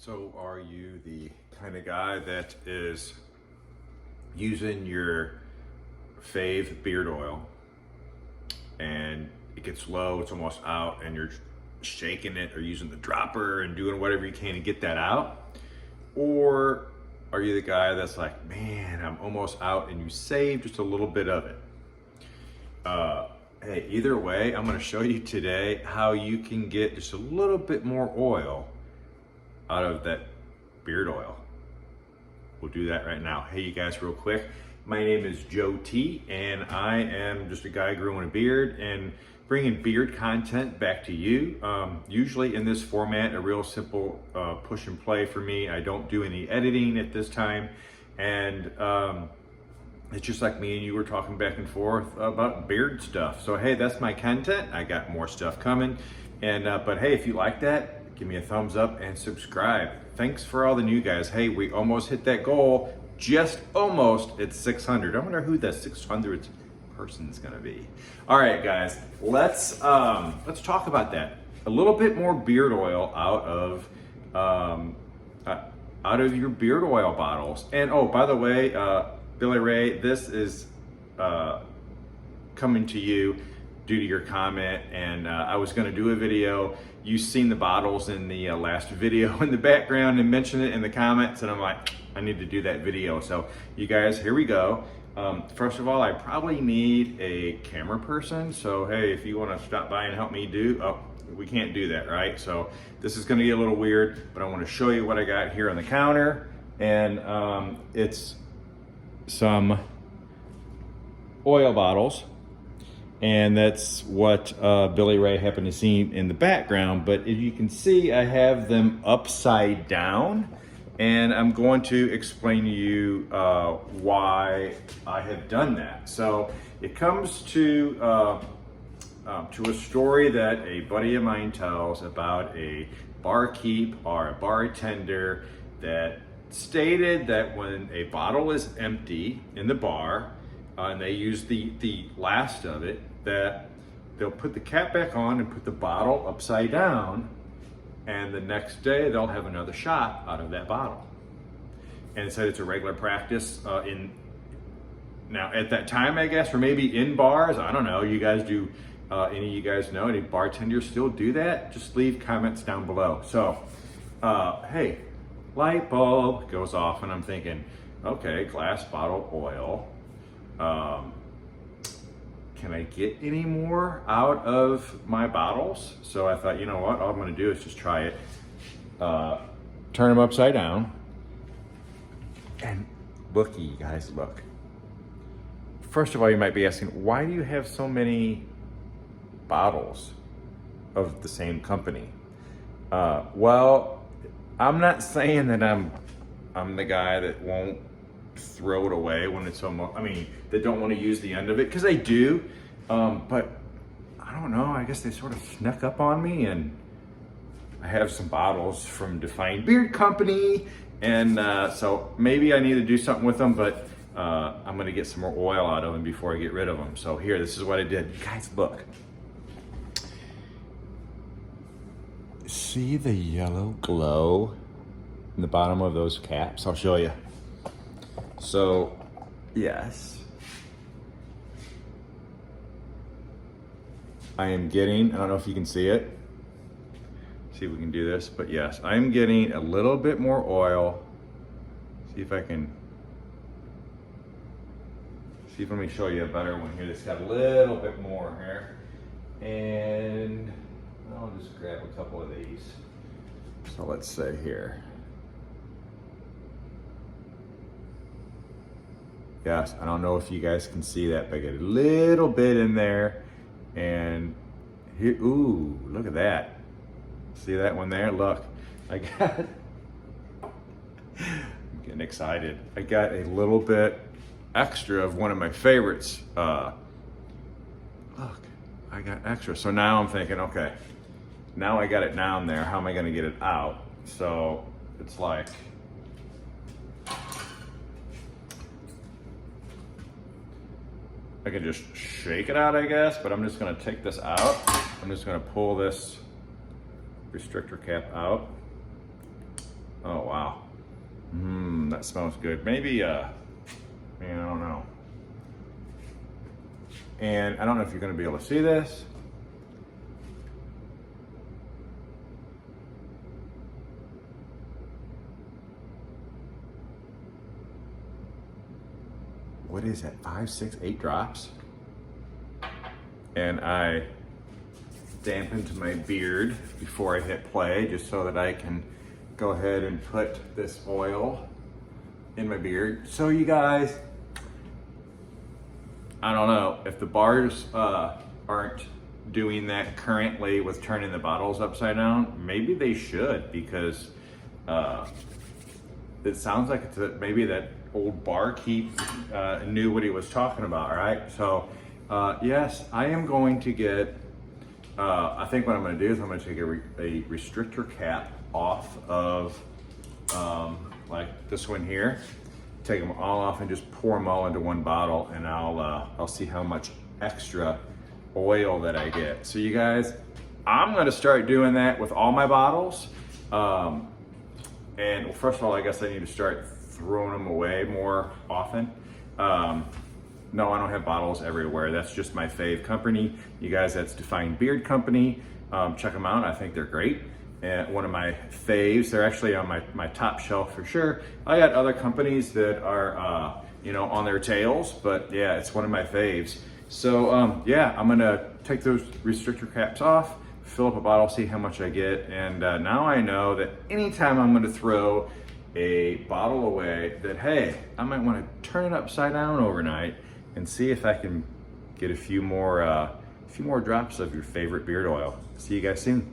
So are you the kind of guy that is using your fave beard oil and it gets low, it's almost out, and you're shaking it or using the dropper and doing whatever you can to get that out? Or are you the guy that's like, man, I'm almost out, and you save just a little bit of it? Hey, either way, I'm gonna show you today how you can get just a little bit more oil out of that beard oil. We'll do that right now. Hey, you guys, real quick. My name is JoeT, and I am just a guy growing a beard and bringing beard content back to you. Usually in this format, a real simple push and play for me. I don't do any editing at this time. And it's just like me and you were talking back and forth about beard stuff. So hey, that's my content. I got more stuff coming. And but hey, if you like that, give me a thumbs up and subscribe. Thanks for all the new guys. Hey, we almost hit that goal. Just almost. It's 600. I wonder who that 600th person's gonna be. All right, guys, let's talk about that. A little bit more beard oil out of your beard oil bottles. And oh, by the way, BillyRay, this is coming to you due to your comment, and I was going to do a video. You've seen the bottles in the last video in the background and mentioned it in the comments, and I'm like, I need to do that video. So you guys, here we go. First of all, I probably need a camera person. So hey, if you want to stop by and help me we can't do that, right? So this is going to get a little weird, but I want to show you what I got here on the counter, and it's some oil bottles. And that's what BillyRay happened to see in the background. But as you can see, I have them upside down, and I'm going to explain to you why I have done that. So it comes to a story that a buddy of mine tells about a barkeep or a bartender that stated that when a bottle is empty in the bar, and they use the last of it, that they'll put the cap back on and put the bottle upside down, and the next day they'll have another shot out of that bottle. And said it's a regular practice now at that time, I guess, or maybe in bars, I don't know. You guys do, any of you guys know, any bartenders still do that? Just leave comments down below. So, hey, light bulb goes off, and I'm thinking, okay, glass bottle oil. Can I get any more out of my bottles? So I thought, you know what, all I'm gonna do is just try it. Turn them upside down. And looky, you guys, look. First of all, you might be asking, why do you have so many bottles of the same company? Well, I'm not saying that I'm the guy that won't throw it away when it's almost, that don't want to use the end of it, because they do, but I don't know, I guess they sort of snuck up on me, and I have some bottles from Defined Beard Company, and so maybe I need to do something with them, but I'm gonna get some more oil out of them before I get rid of them. So here, this is what I did. You guys, look. See the yellow glow in the bottom of those caps? I'll show you. So, yes, I am getting, I don't know if you can see it. See if we can do this, but yes, I'm getting a little bit more oil. See if let me show you a better one here. That's got a little bit more here. And I'll just grab a couple of these. So let's say here. Yes, I don't know if you guys can see that, but I get a little bit in there. And here, ooh, look at that. See that one there? Look, I'm getting excited. I got a little bit extra of one of my favorites. Look, I got extra. So now I'm thinking, okay, now I got it down there. How am I gonna get it out? So it's like, I can just shake it out, I guess, but I'm just gonna take this out. I'm just gonna pull this restrictor cap out. Oh, wow. That smells good. Maybe, man, I don't know. And I don't know if you're gonna be able to see this. What is that, 5, 6, 8 drops? And I dampened my beard before I hit play, just so that I can go ahead and put this oil in my beard. So you guys, I don't know if the bars aren't doing that currently with turning the bottles upside down. Maybe they should, because it sounds like it's maybe that old barkeep knew what he was talking about, right? So yes, I am going to get, I think what I'm gonna do is I'm gonna take a restrictor cap off of like this one here, take them all off and just pour them all into one bottle, and I'll see how much extra oil that I get. So you guys, I'm gonna start doing that with all my bottles. And well, first of all, I guess I need to start throwing them away more often. No, I don't have bottles everywhere. That's just my fave company. You guys, that's Define Beard Company. Check them out. I think they're great. And one of my faves. They're actually on my top shelf for sure. I got other companies that are, you know, on their tails, but yeah, it's one of my faves. So yeah, I'm gonna take those restrictor caps off, fill up a bottle, see how much I get. And now I know that anytime I'm gonna throw a bottle away, that hey, I might wanna turn it upside down overnight and see if I can get a few more drops of your favorite beard oil. See you guys soon.